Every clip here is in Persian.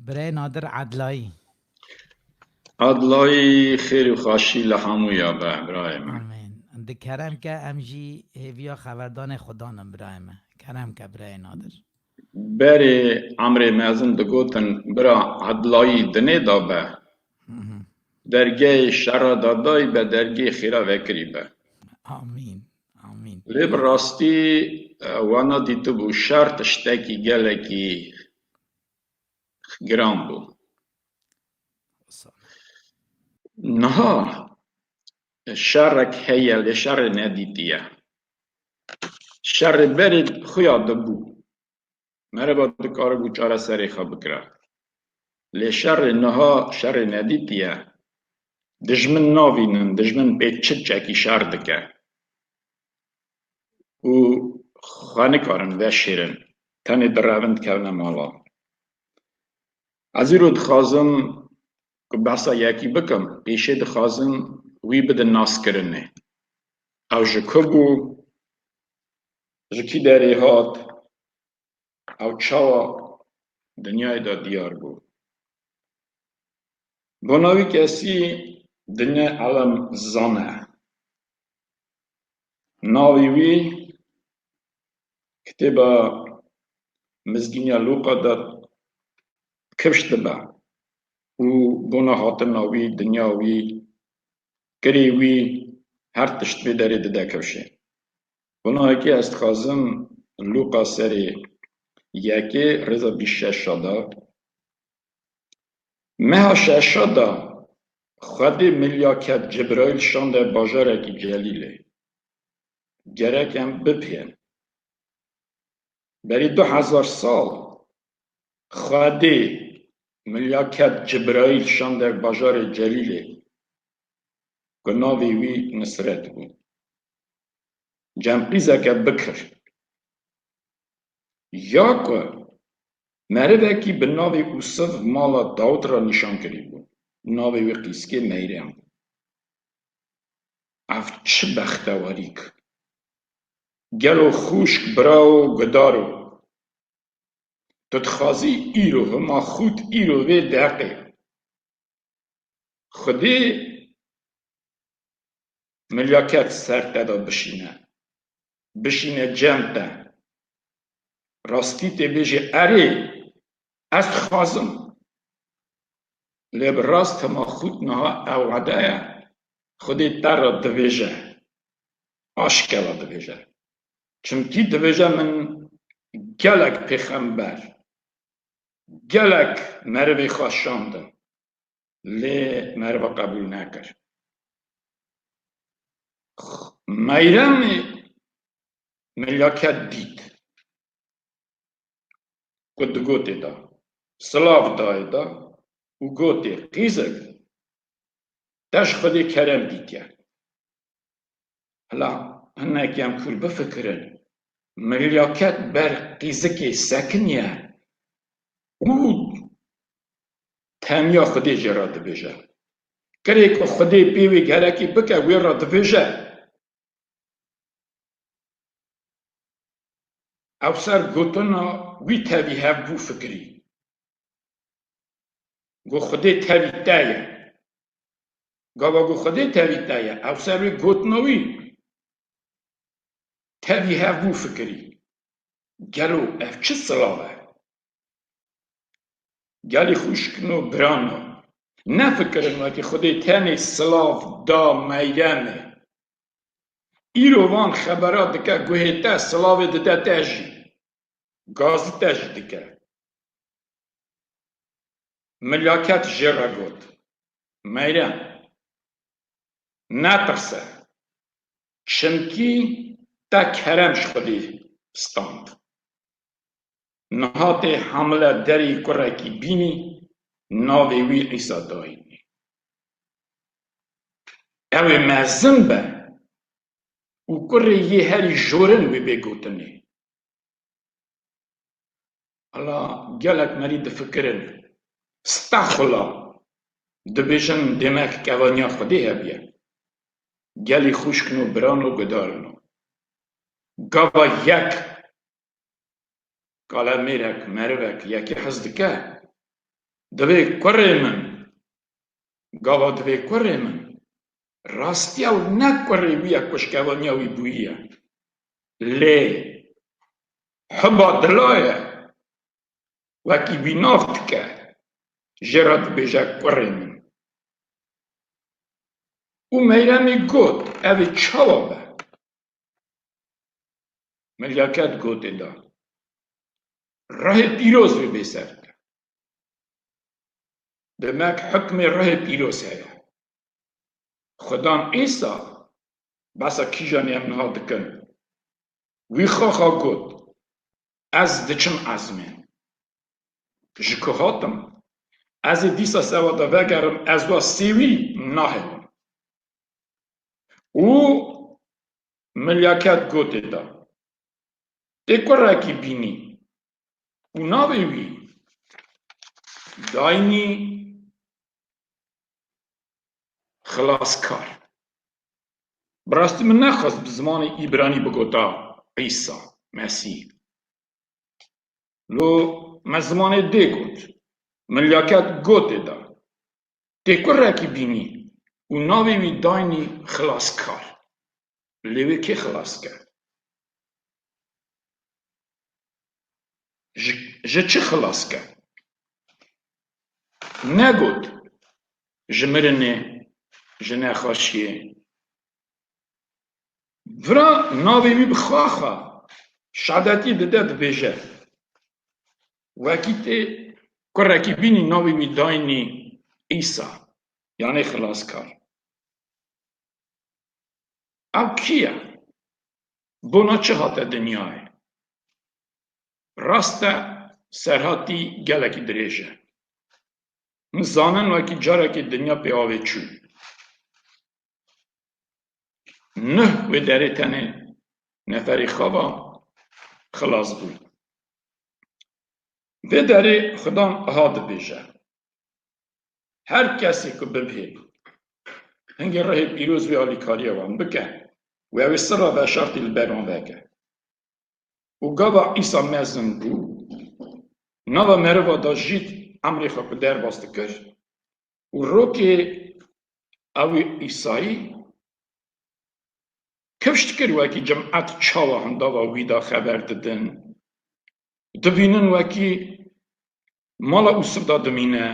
برای نادر عدلایی. عدلایی خیر و خاشی لحمو یا به برای من. آمین. ده کرم که امجی هیویا خبردان خدانم برای من. کرم که برای نادر. بری عمر مازن دگوتن برا عدلایی دنه دا به درگه شر دادای به درگه خیره وکری به آمین. آمین. لیب راستی وانا دیتو بو شر تشتکی گلکی گرام بو نها شرک هیل شر ندیدیه شر بری خویا دبو مره با دکار بو چاره سری خواب بکره لی شر نها شر ندیدیه دجمن ناوینن دجمن به چکی شر دکه و خانه کارن و شیرن تنی دراوند کونه مالا از این رو دخوازم که بحثا یکی بکم پیشه دخوازم وی بده ناس کرنه او جکو بو جکی داری هات او چاوا دنیای دا دیار بو بناوی کسی دنیا علم زانه ناوی وی کتبا مزگینیا لوقا دا کفشت با و بنا هاتن ناوی دنیاوی کری وی هر تشت بی داری دده کفشه بنا یکی است خازم لوقا سری یکی رضا بیشش شده مها ششادا خودی ملیاکت جبرائیل شانده باجارکی جلیله گرکم بپین بری 2000 سال خودی ملیاکت جبرائیل شانده باجار جلیله که ناوی وی نصرت بود جمپیزه که بکر یا که مربکی به ناوی اوصف مالا داود را نشان کری بود ناوی وی قیسکه میرم بود اف چه بختواری که گلو خوشک براو گدارو تتخازی ایرو هما خود ایرو وی دقی خودی ملیاکت سر تدا بشینه جمع راستی تی بیجی اری از خازم لیب راست هما خود نها اوعده خودی تر را دویجه آشکلا دویجه چونکی دویجه من گلک پیغمبر گلک مروی خواشاندم لی مروا قبول نکر میرم ملیاکت دید کد گوتی دا سلاف دای دا و گوتی قیزک تش خودی کرم دیتیا هلا هنکی هم کل بفکرن ملیاکت بر قیزکی سکنیه او تنیا خودی جرا دبیجه کری که خودی پیوی گرکی بکه وی را دبیجه او سر گوتنا وی تاوی هف بو فکری گو خودی تاوی تایه گاوا گو خودی تاوی تایه او سر وی گوتناوی تاوی هف بو فکری گلو اف چه سلاوه گلی خوشکنو برانو نفکرن وکی خودی تنی سلاف دا میرمه ایرو وان خبرات دکه گوهیتا سلاوی دده تجی گازی تجی دکه ملیاکت جره گوت میرم نترسه چنکی تا کرمش خودی ستاند نهات حمله دری کرکی بینی ناوی وی عیسا داینی اوی مزن به و کره یه هری جورن وی بگوتنی الله گلک مری دفکرن استخلا دبیشن دمک کوانیا خودی هبیه گلی خوشکنو برانو گدارنو گاوا یک کالا میرک مروک یکی حزدکه دوی کوره من گاوا دوی کوره من راستیاو نکوره ویا کشکوانیاوی بویه لی حبا دلایه وکی بینافت که جرات بیجه کوره من او میرمی گوت اوی چاوا به ملیاکت گوته دا راه پیروز رو بسر دمک حکم راه پیروز هیا خدام ایسا بسا کیجانی امنها دکن وی خواه گوت از دچم ازمین جکو هاتم از دیسا سوا دا وگرم از وا سیوی ناهلم او ملیاکت گوته دا دیکو راکی بینی او ناوی وی داینی خلاصکار براستی من نخواست بزمان ایبرانی بگوتا عیسا مسیح لو مزمان دی گوت ملیاکت گوته دا دیکو راکی بینی او ناوی وی داینی خلاصکار لیوی که خلاص کرد جه چه خلاص کرد نگوت جمرنه جنه خاشیه ورا ناوی وی بخواخا شادتی دده دبیجه وکی تی کرکی بینی ناوی وی داینی عیسا یعنی خلاص کار او کیه بونا چه هاته دنیای راسته سرهاتی گلکی دریجه مزانن وکی جارکی دنیا پی آوه چو نه و داره تنه نفری خوابا خلاص بود و داره خدام هاد بیجه هر کسی که ببهی هنگی راه پیروز و آلیکاری وان بکه و اوی سرا و شرطی لبران بکه و گاوا ایسا مزن بو ناوا مروا دا جید امری خواه در باست کر و رو که اوی ایسایی کفشت کر وکی جمعت چاوا هندا و ویدا خبر ددن دبینن وکی مالا اوسف دا دمینه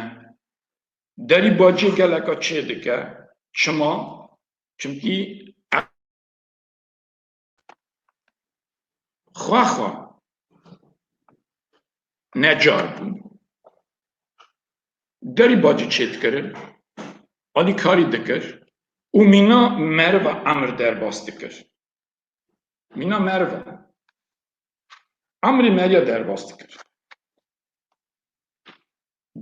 داری باجی گلکا چه دکه چما چمکی خواه نجار بود داری باجی چه دکره آلی کاری دکر او مینا مرو امر در باست دکر مینا مرو امری مریا در باست دکر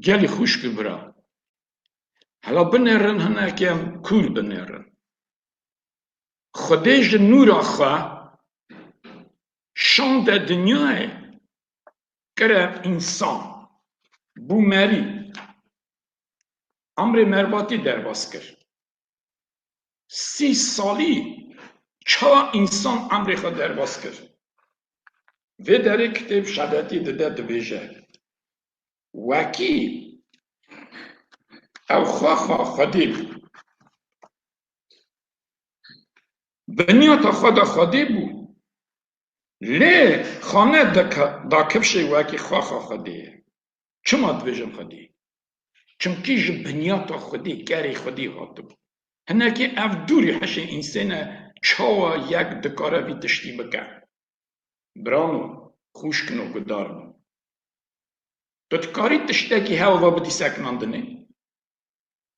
گلی خوش که برا حالا بنرن هنه که هم کور بنرن خودش نور آخوا شان در دنیای کره انسان بو مری امر مرباطی در باز کرد 30 سالی چا انسان امر خود در باز کرد و در کتاب شدتی داده دویجه وکی او خواه خودی بنیات خودی بود لی خانه دا کفشه وکی خواه خودیه چما دویجم خودی چونکی جه بنیات خودی گری خودی هاتو هنه که اف دوری حشه انسانه چاوا یک دکاره وی تشتی بکن برانو خوش کنو گدارنو تو تکاری تشته که هوا بدی سکناندنه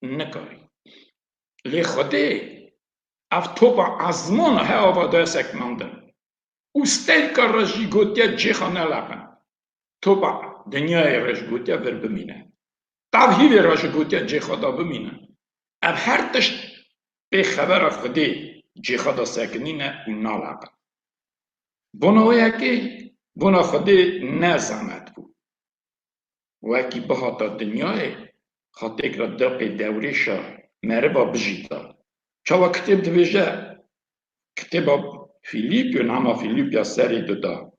نکاری لی خودی اف توپا ازمان هوا دا سکناندن او ستیل کار رجی گوتیا جی خانه لقن توپا دنیای رج گوتیا ور بمینه توحید راش گوتیا جی خدا بمینه اب هر تشت به خبر خودی جی خدا سکنینه و نالاقن بناویه که بنا خودی نزامد بود وکی بهاتا دنیای خاطر را دق دوریشا مربا بجیتا چاوا کتب دویجه کتب فیلیپ و ناما فیلیپ یا سری دادا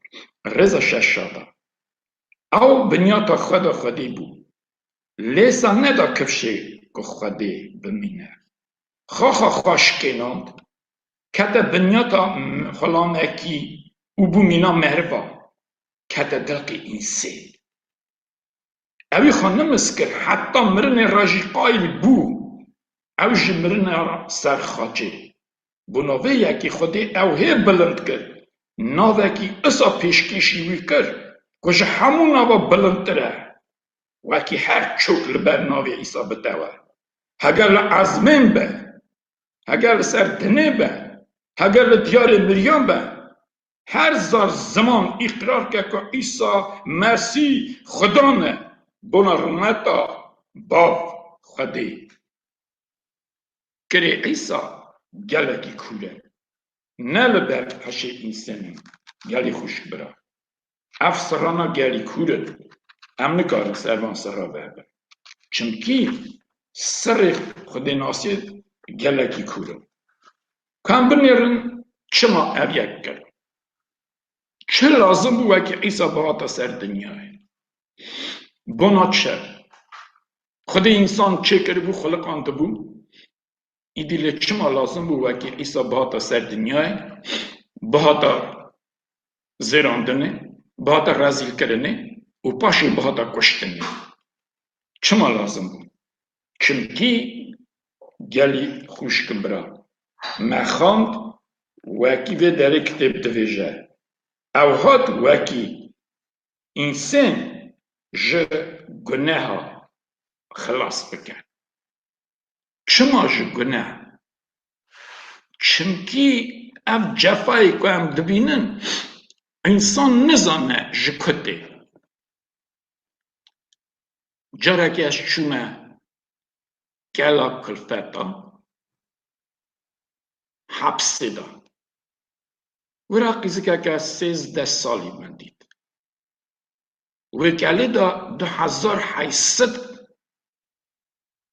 رزا شش شادا او بنیاتا خدا خودی بود لیسا ندا کفشه که خوده بمینه خواه خوش کنند کتا بنیاتا خلانکی او بومینا مهربا کتا دلقی اینسه اوی خانم اسکر حتی مرن راجی قایل بو او جمرن سر خاچه بناوه یکی خودی او هی بلند کرد ناوه کی اصا پیشکشی وی کرد کش همون ناوه بلند تره وکی هر چوک لبر ناوه عیسا بتوه هگر لعظمین به هگر سردنه به هگر دیار مریان به هر زار زمان اقرار که که عیسا مسیح خدانه بنا رمتا باف خودی کری عیسا گلکی کوله نه لبر پشه اینسانی گلی خوش برا افسرانا گلی کوله ام نکارن سروان سرا برده چونکی سر خود ناسی گلکی کوله کام بنیرن چما اویک کرد چه لازم بود که عیسا باتا سر دنیای بنا چه خود انسان چه کرده بود خلقانده بود ایدیل چما لازم بود که عیسا باتا سر دنیای باتا زیراندنه باتا رزیل کرنه و پاشی باتا کشتنه چما لازم بود چونکی گلی خوشک برا مخاند وکی به در کتاب دویجه او هات وکی انسان جه گناه خلاص بکن چما جه گناه چونکی اف جفایی که هم دبینن انسان نزانه جه کته جرکی از چونه گلا کلفتا حبسی دا ورا قیزی که 13 سالی من دید وکالی دا 2800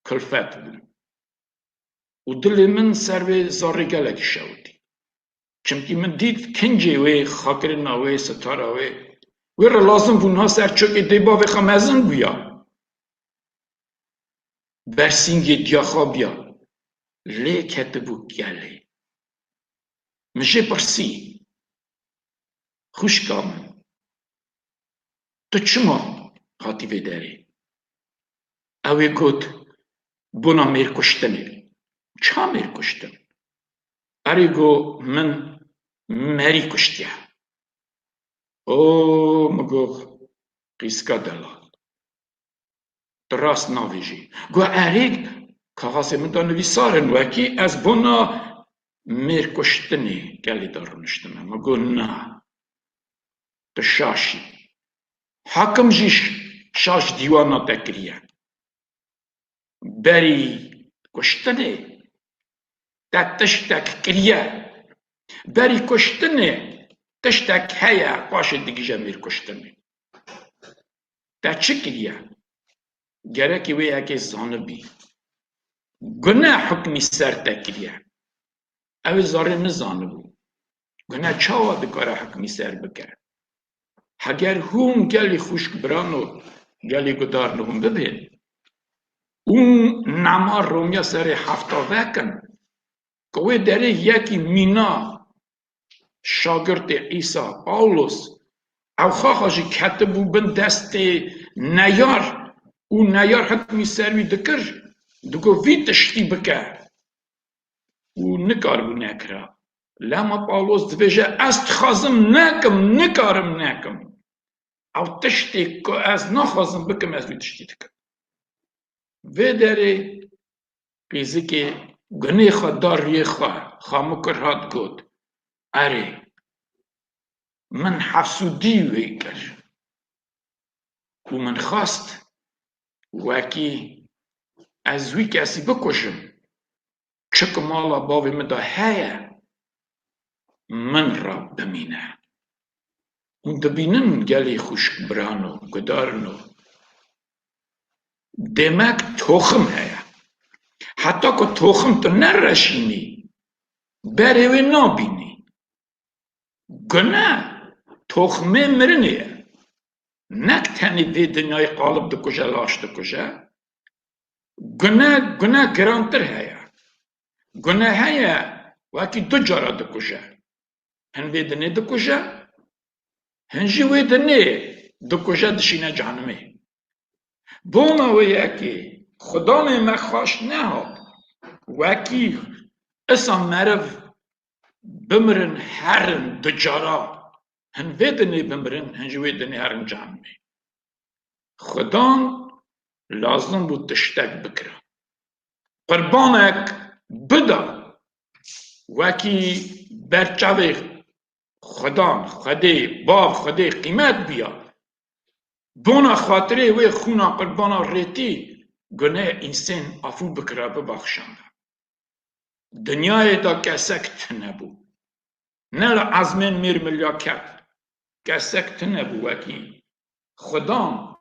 کلفت بود و دل من سر به زاری گلکی شودی چونکی من دید کنجی وی خاکر ناوی ستاره وی ورا لازم بونها سر چوکی دیبا و خمزن بیا برسینگی دیاخا بیا لی کتبو گلی مجھے پرسی خوش کامن تو چما خاطی داری اوی گوت بنا میر کشتنی چا میر کشتن اری گو من مری کشتیا او مگو قیسکا دلال دراست ناویجی گو اریگ کاغاز من دا نویسارن وکی از بنا میر کشتنی گلی دارونشتن مگو نه تو شاشی حاکم جیش شاش دیوانا تکریه بری کشتنی تا تشتک کریه بری کشتنی تشتک هیا پاش دیگه جمیر کشتنی تا چه کریه گرکی وی اگه زانبی گناه حکمی سر تکریه اوی زاره نزانه بود گناه چاوا دکاره حکمی سر بکر اگر هم گلی خوشک برانو گلی گدار نهم ببین اون نما رومیا سر 70 وکن که وی داره یکی مینا شاگرد عیسی پاولوس او خواهی کتبو بن دست نیار او نیار حکمی سروی دکر دکو وی تشتی بکر او نکار بو نکرا لما پاولوس دویجه است خازم نکارم نکم او تشتی که از نخوازم بکم از وی تشتی دکر وی داره قیزی که گناه خواه داری خواه مکر هات گود اره من حسودی وی کر و من خواست وکی از وی کسی بکشم چک مالا باوی مدا هیا من را بمینه اون دبینن گلی خوشک برانو گدارنو دمک توخم هیا حتی که توخم تو نرشینی بره و نابینی گناه توخمه مرنیه نک تنی دی دنیای قالب دکجه لاش دکجه گناه گرانتر هیا گناه هیا وکی دو جارا دکوشه هن ویدنه دکوشه هن جی ویدنه دکوشه دشینه جهنمه بوما ویکی خدا می خوش نهاد وکی اسا مرف بمرن هرن دو جارا هن ویدنه بمرن هن جی ویدنه هرن جهنمه خدا لازم بود تشتک بکره قربانك بدا وكي برچاوي خدان خدي باب خدي قيمت بيا بونا خاطري وي خونا قربانا ريتي گناه انسان افو بكرا ببخشند دنياي دا كسكت نبو نلا عزمين مير ملياكت كسكت نبو وكي خدان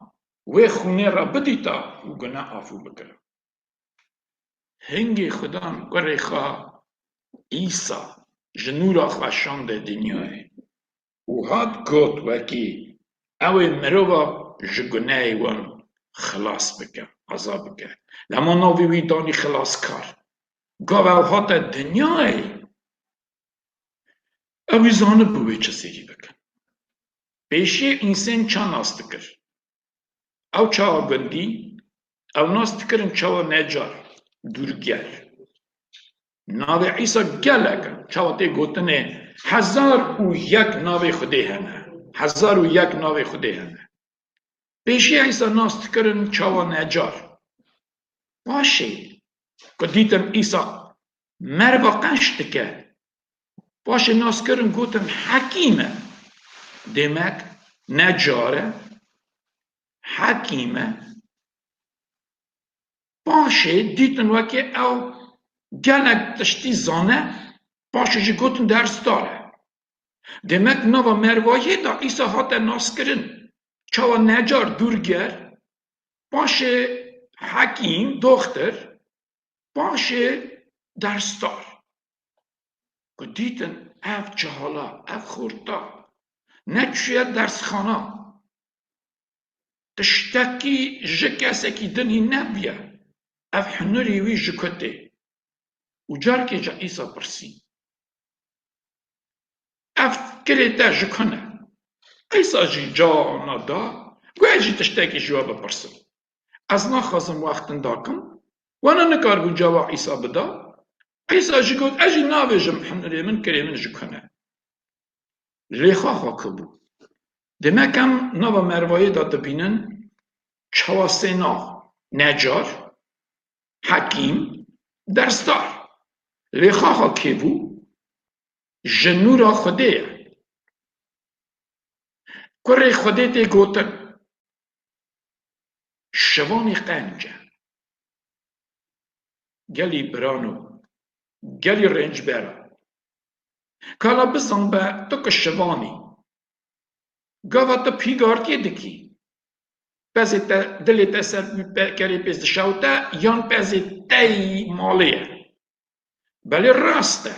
وي خوني را بديتا و گناه افو بكرا هنگي خدان قري خواه عیسی جنورا خوشانده دنیای و هاد گوت وکی اوی مروبا جگنه وان خلاص بکن عذاب بکن لما ناوی وی دانی خلاص کار گاو او هات دنیای اوی زانه بوی چه سیگی بکن پیشی انسان چا ناست کر او چا گندی او ناست کرن چا نجار دورگر ناوی عیسی گلک چاوتی گوتنه 1001 ناوی خودی همه 1001 ناوی خودی همه پیشی عیسی ناست کرن چاوا نجار باشه که دیتم عیسی مروا قشت که باشه ناست کرن گوتم حکیمه demek necare حکیمه باشه دیتن وکی او gelek tiştî zane paşê jî gotin ders dare. Demek nava mervayê da îsa hate naskirin çawa necar dûrger paşê hekîm doktor paşê dersdar. Ku dîtin ev cehala ev xurta neçûye dersxana tiştekî ji kesekî dinî nebiye ev hunurê wî ji kutê و جارکه جا ایسا پرسی اف کرده جکنه ایسا جی جانا دا گوه جی تشتاکی جواب پرسم از نخواستم وقتن داکم وانا نکار بو جواب ایسا بدا ایسا جی گوت اجی ناوی جم حمنره من کری من جکنه لیخا خاکه بو دمکم ناو مروایی دا دبینن چواسینا نجار حکیم درستار لیخاها که بو جنورا خوده کره خوده تی گوتن شوانی قنجه گلی برانو گلی رنج برا کالا بزن به تو که شوانی گاوا تا پیگارتی دکی پزی تا دلی تا سر کری پیز دشاوتا یان پزی تی مالیه بله راسته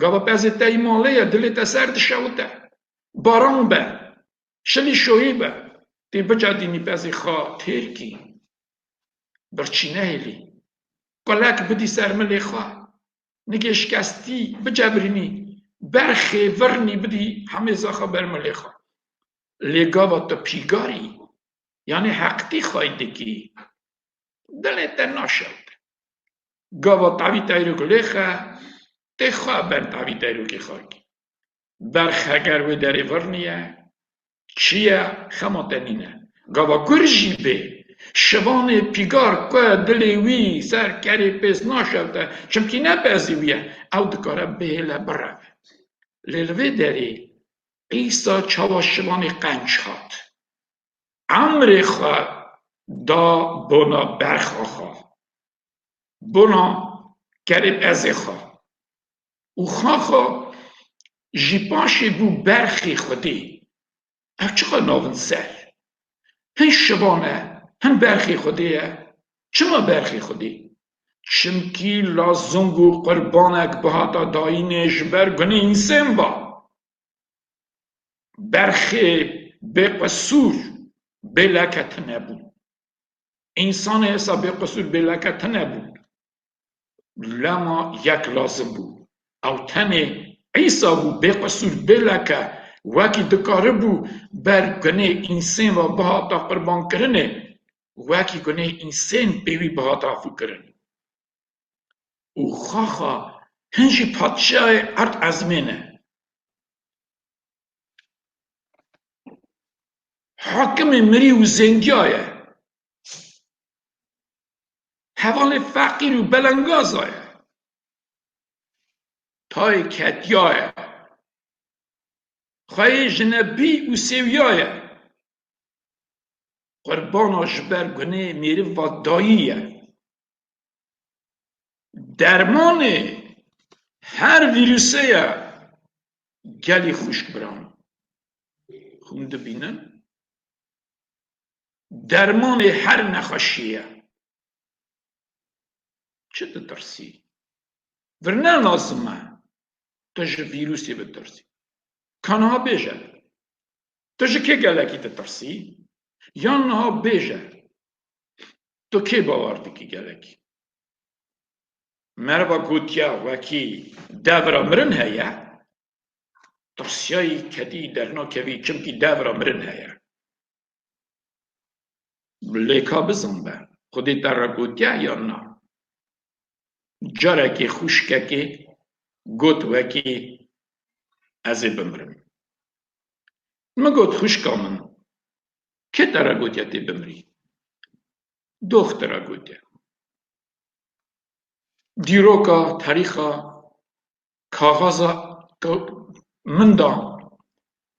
گاوا پزی تایی مالیه دلی تا سر دشاوته باران به شلی شویی به تی بجا دینی پزی خواه تیر کی برچینه هلی قلق بدی سر ملی خواه نگه شکستی بجا برینی برخی ورنی بدی همه زاخا بر ملی خواه لی گاوا تا پیگاری یعنی حقتی خواهی دکی دلی تا ناشد گاوا تاوی تایرو کلیخه تی خواه بر تاوی تایرو که خواهی برخ اگر و داری ورنیه چیه خماتنینه گاوا گرجی به شوان پیگار که دلی وی سر کری پیس ناشده چمکی نپزی ویه او دکاره بیله بره لیلوی داری ایسا چاوا شوانی قنج هات امر خواه دا بنا برخا خواه بنا کرب از خواه او خواه جی پاشی بو برخی خودی او چقدر ناون سر هن شبانه هن برخی خودیه چما برخی خودی چمکی لازنگو قربانک بهاتا داینش برگنه انسان با برخی به قصور بلکت نبود انسان حسابی قصور بلکه تنه بود لما یک لازم بود او تنه عیسا بود به قصور بلکه وکی دکاره بود بر گنه انسان و بهاتا قربان کرنه وکی گنه انسان بیوی بهاتا فو کرنه و خاخا هنجی پادشاه ارد ازمینه حاکم مری و زنگیایه حوال فقیر و بلنگازایه تای کتیایه خواهی جنبی و سویایه قرباناش بر گنه میری و داییه درمان هر ویروسه گلی خشک بران خونده بینن درمان هر نخاشیه چه ترسی ورنه لازمه تج ویروسی بترسی کانها بیجه تج که گلکی ترسی یا نها بیجه تو که باور دکی گلکی مربا گوتیا وکی دورا مرن هیا ترسیایی کدی درنا کوی چمکی دورا مرن هیا لیکا بزن به خودی در گوتیا یا نه جاره که خوشکه که گوت وکی ازی بمرم مگوت خوشکا من که در گوتیا تی بمری دختر گوتیا دیروکا تاریخا کاغذا من دا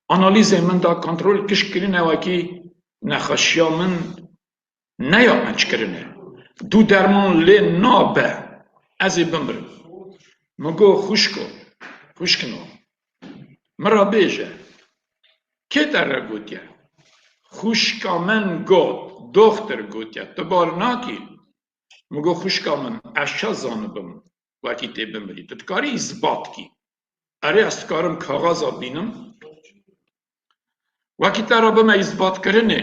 آنالیز من دا کنترل کش کرنه وکی نخاشیا من نیامنچ کرنه دو درمان لی نابه ازی بمرم مگو خوشکنو مرا بیجه که در گوتیا خوشکا من گوت دختر گوتیا تبار ناکی مگو خوشکا من اشا زانبم وکی تی بمری تتکاری اثبات کی اره استکارم کاغذا بینم وکی تارا بما اثبات کرنه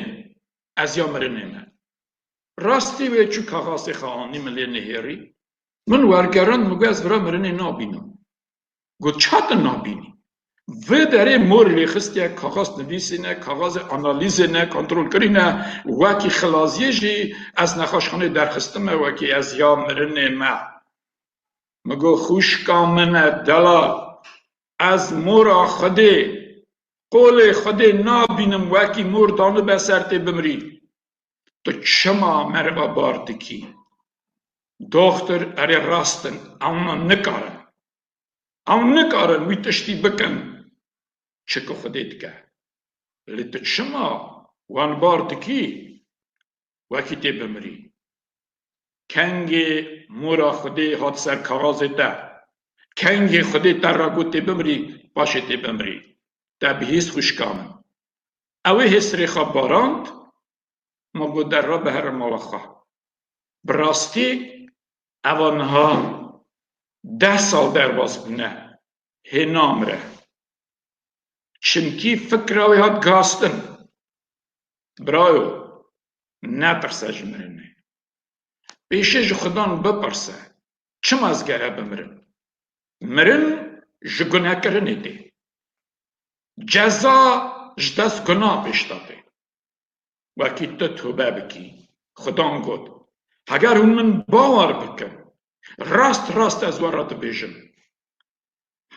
از یا مرنه من راستی وی چو کاغذ خواهانی ملی نهیری من ورگران مگو از برا مرنه نابینم گو چات نابینی و داره مور لیخستی کاغذ نویسینه کاغذ آنالیزینه کنترل کرینه وکی خلازیه جی از نخاشخانه درخستمه وکی از یا مرنه ما مگو خوشکا منه دلا از مورا خده قول خده نابینم وکی مور دانو بسرته بمری تو چما مربا باردکی دختر اره راستن اونا نکارن وی تشتی بکن چکو خودت که لی تو چما وان باردکی وکی تی بمری کنگ مورا خده هات سر کاغازه ده کنگ خده در را گوتی بمری باشه تی بمری ده بهیست خوشکامن اوه هست ریخا باراند ما گو در را به هر مالاخا براستی اوانها 10 سال در باز بونه هی نامره چمکی فکراوی هات گاستن برایو نترسه جمرنه پیشه جو خدان بپرسه چم از گره بمرن مرن جو گناه کرنه ده جزا جدست گناه پیشتاده وکی تو توبه بکی خدان گود اگر اون من باور بکن راست از ورات بیشم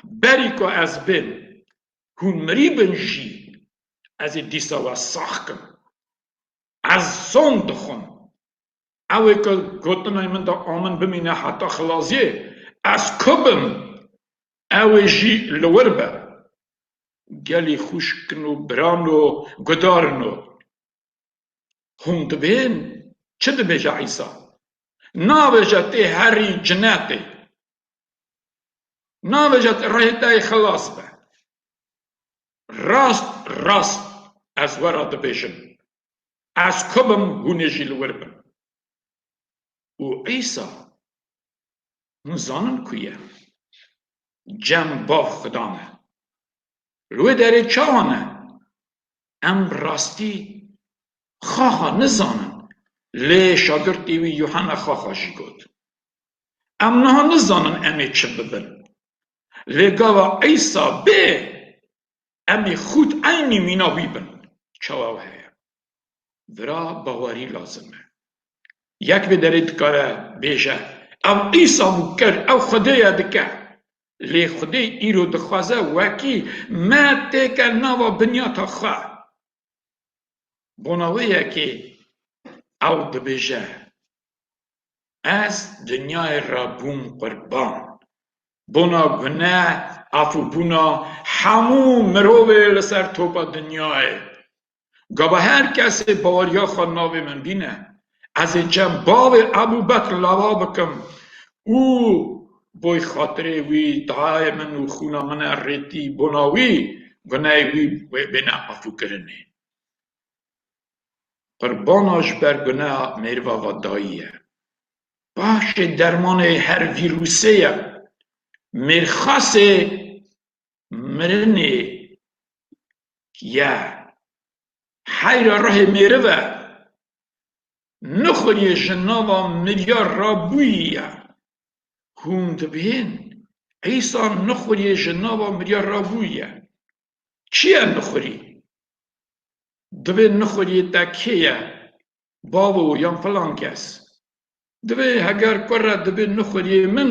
بری که از بین هون مری بنجی از دیسا و ساخکم از زون دخون اوه که گوتنای من دا آمن بمینه حتی خلازیه از کبم اوه جی لور به گلی خوشکنو برانو گدارنو هون دبین چه دبیجه عیسا ناویجه تی هری جناتی ناویجه رایتای خلاص به راست از ورا دبیجم از کبم هونه جی لور بم و عیسا نزانن کویه جم باف خدانه روی داره چاوانه ام راستی خواه نزانن لی شاگردی وی یوحنا خاخاشی گود ام نها نزانن امی چه ببن لی گاوا عیسا بی امی خود اینی مینا بیبن چواو هیا ورا باوری لازمه یک به درید کاره بیشه او عیسا بکر او خدای دکه لی خدای ایرو دخوازه وکی ما تیکه نوا بنیاتا خواه بناویه که او دبیجه از دنیای را بوم قربان بنا گناه افو بنا همو مروه لسر توپا دنیای گابا هر کسی باوریا خواه ناوی من بینه از جم باوی ابو بکر لوا بکم او بوی خاطره وی دعای من و خونا من ریتی بناوی گناه وی بنا افو کرنه قرباناش بر گناه میروا و داییه باش درمان هر ویروسیه مرخص مرنه یا حیر راه میره و نخوری جنابا ملیار رابویه هم دبین عیسا نخوری جنابا ملیار رابویه چیه نخوری؟ دبین نخوری تکیه بابو یا فلان کس دبین هگر کره دبین نخوری من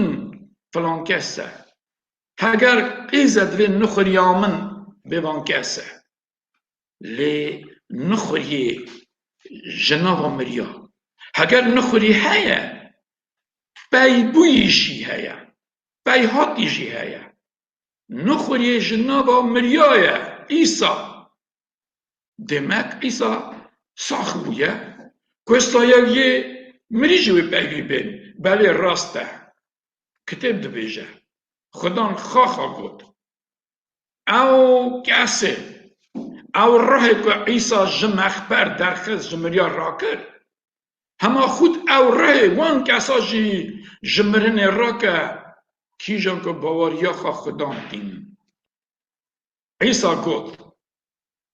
فلان کسه هگر قیزه دبین نخوری آمن ببان کسه لی نخوری جنابا مریا هگر نخوری هیا بای بویشی هیا بای هاتیشی هیا نخوری جنابا مریایه عیسا demek İsa saxbuye کوستایا یه مریجوی پیوی بین بله راسته کتاب دبیجه خدان خواخا گود او کسی او راه که عیسا جمخبر درخز جمریا را کرد هما خود او راه وان کسا جی جمرن را که کی جان که باوریا خواه خدان دین عیسا گود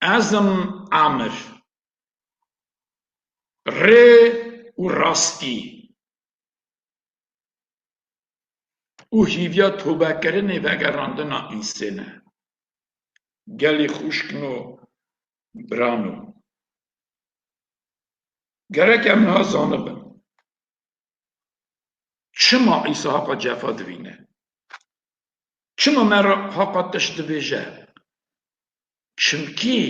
ازم عامر ری و راستی او هیویا توبه کرنه و گراندنا اینسانه گلی خوشکنو برانو گرک ام نها زانه بم چما عیسی حقا جفا دوینه چما مرا حقا تشت بیجه چمکی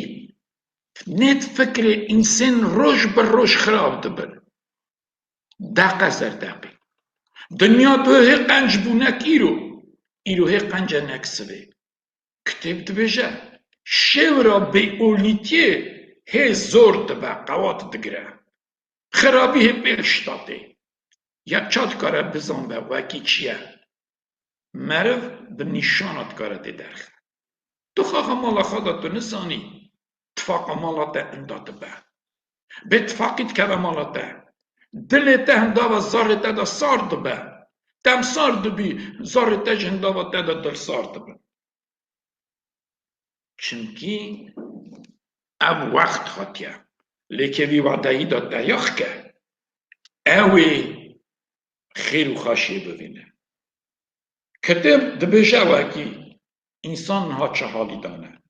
نت فکر انسان روش بر روش خراب دبر دقه زر دقی دنیا تو هی قنج بونک ایرو هی قنج نکسوه کتب دبیجه شورا بی اولیتیه هی زور دبه قوات دگره خرابی هی پیشتاته یک چاد کاره بزن به وکی چیه مرو به نشانت کاره دی درخه تو خواه مالا خدا تو نسانی اتفاق مالاته امداد به به اتفاقیت که مالاته دلته هنداوه زارته دا سارد به دم سارد بی زارته هنداوه ته دا دل سارد به چونکی او وقت خاطیه لیکه وی وعدهی دا دیاخ که اوی خیر و خاشی ببینه کتب دبیجه وکی انسان ها چه حالی دانه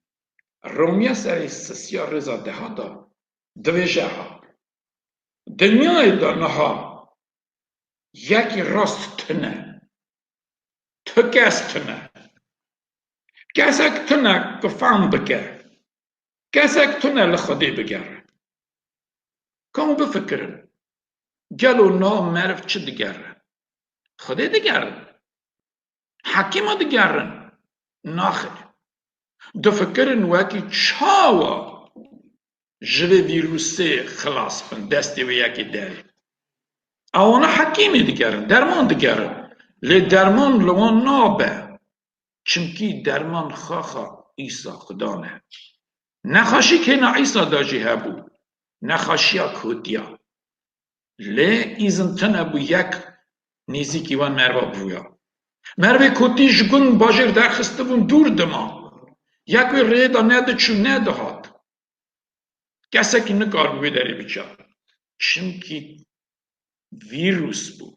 رومیه سر سسیا رضا ده ها دا دبیجه ها دنیای دانه ها یکی راست تنه تو کس تنه کسک تنه گفام بکر کسک تنه لخوده بگر کامو بفکرن گلو نام مرف چه دگرن خوده دگرن حکیما دگرن ناخر دو فکرن وکی چاوا جوه ویروسه خلاص بن دستی و یکی داری اونا حکیمی دگرن درمان دگرن لی درمان لوان نابه چمکی درمان خاخا عیسا خدانه نخاشی که نا عیسا داجی هبو نخاشیا کودیا لی ایزن تنه بو یک نیزیکی وان مروا بویا مروا کودیش گون باجر درخسته بون دور دما یکوی ریدا نده چون نده هات کسی که نکار بوی داری بیچار چمکی ویروس بو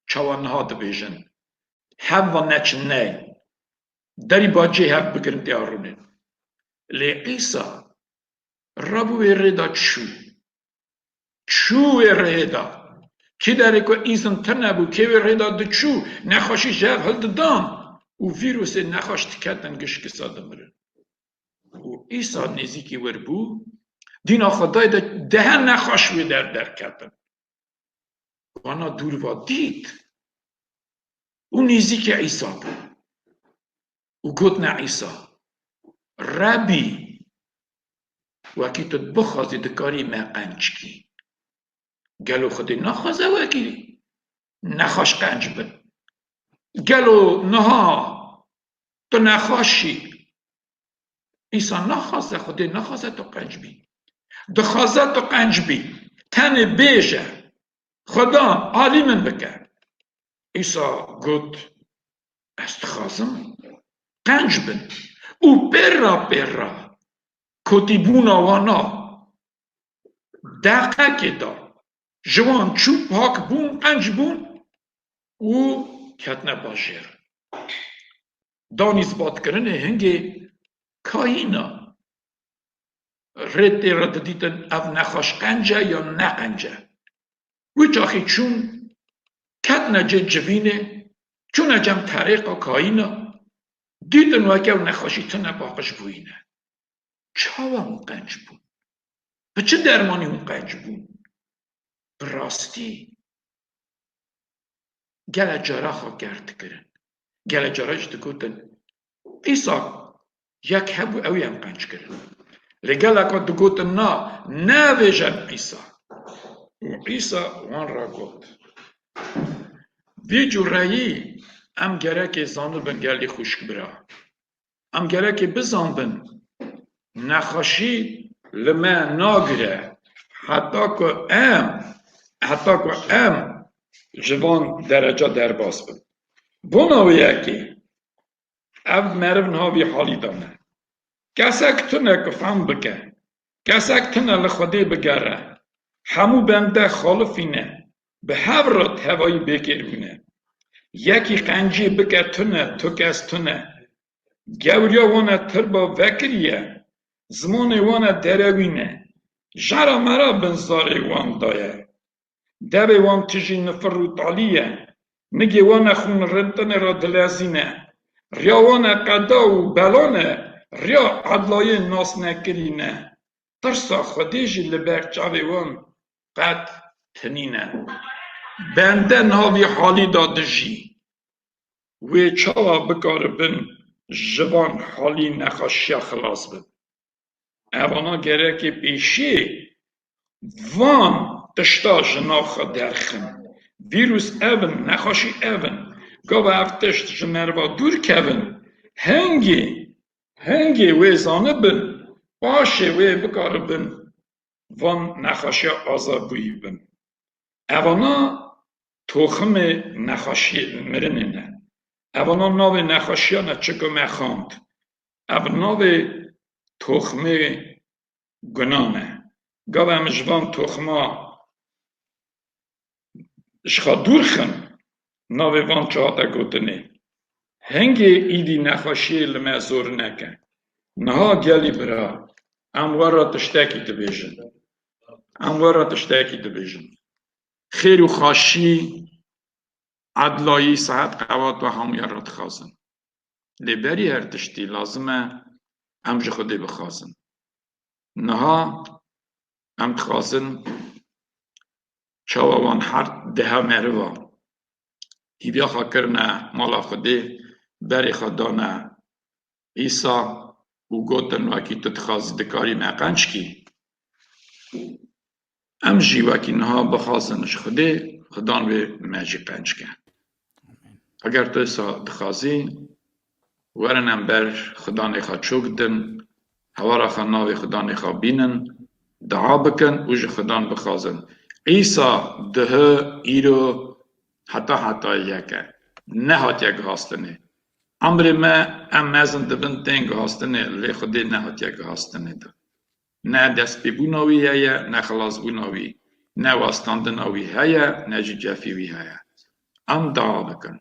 چوانها دبیجن هوا نچنه داری باجه هف بگرن دیارونه لی عیسا ربو ردا چو ردا کی داره که ایزن تر نبو که ردا ده چو نخوشی جف هل دام و ویروس نخوش تکتن گشک ساده مرن و عیسا نزیکی ور بو دینا خدای ده نخوش وی در کتن وانا دور و دید او نزیک عیسا بود و گوت نه عیسا ربی وکی تو بخوازی دکاری مقنج کی گلو خودی نخوازه وکی نخواش قنج بن گلو نها تو نخواشی عیسا نخوازه خودی نخوازه تو قنج بی دخوازه تو قنج بی تن بیجه خدا عالی من بکن عیسا گوت است خوازم قنج بن او برا کتی بونا وانا دقه که دا جوان چوب پاک بون قنج بون او کتنه باجر دانیز باد کرنه هنگی کایینا رد را دیدن او نخواش قنجه یا نه قنجه و چاخی چون کتنه جوینه چون اجم طریقا کایینا دیدن و او نخواشی تنه باقش بوینه چاوا اون قنج بون و چه درمانی اون قنج بون براستی گل جارا خواه گرد کرن گل جارا جده گوتن ایسا یک هبو اوی هم قنج کرن لگل اکا دو گوتن نه ویجن ایسا و ایسا وان را گوت وی جورایی ام گرک زانو بن گلی خوشک برا ام گرک بزان بن نخوشی لما ناگره حتی که ام جوان درجه در باز بن بونا یکی او مرون هاوی حالی دانه کسک تونه کفم بکن کسک تونه لخوده بگره همو بنده خالفینه به هورات هوایی بگیرونه یکی قنجی بکر تونه تو کس تونه گوریا وانه تر با وکریه زمان وانه دروینه جرا مرا بنزاره وان دایه دبه وان تجی نفر رو تالیه نگی وانه خون رنتن را دلازینه ریا وانه قدا و بلانه ریا عدلای ناس نکرینه ترسا خودیجی لبر چاوی وان قد تنینه بنده ناوی حالی دادجی و چاوا بکار بن جوان حالی نخوشیا خلاص بن اوانا گره که پیشی وان تشتا جناخ درخن ویروس اون نخوشی اون گاو افتشت جمروا دور کون هنگی وی زانه بن باشه وی بکار بن وان نخوشی آزابوی بن اوانا توخم نخوشی مرنینه اوانا ناو نخوشی ها نچکو مخاند اوانا ناو توخم گنانه گاو همجوان توخما اشخا دور خن ناو وان چهاتا گوتنه هنگی ایدی نخوشی لما زور نکن نها گلی برا اموارا تشتاکی تبیجن خیر و خاشی عدلایی صحت قوات و همیارات خازن لبری هر تشتی لازمه امج خودی بخازن نها ام خازن چاوان هر ده مروا هیویا خاکرنه مالا خودی بری خدانه ایسا و گوتن وکی تتخاز دکاری مقنج کی ام جی وکی نها بخازنش خودی خدان به مجی قنج کن اگر تو ایسا دخازی ورنم بر خدا نخواد چوک دن هوا خا ناوی خدا نخواد بینن دعا بکن اوج خدا بخوازن عیسا ده ایرو حتی یکه نه هات یک هاستنه امر ما ام مزن دبن تنگ هاستنه لی خودی نه هات یک هاستنه ده نه دست بی بوناوی نه خلاص بوناوی ne westandina wî heye ne jî cefê wî heye. Em dua bikin.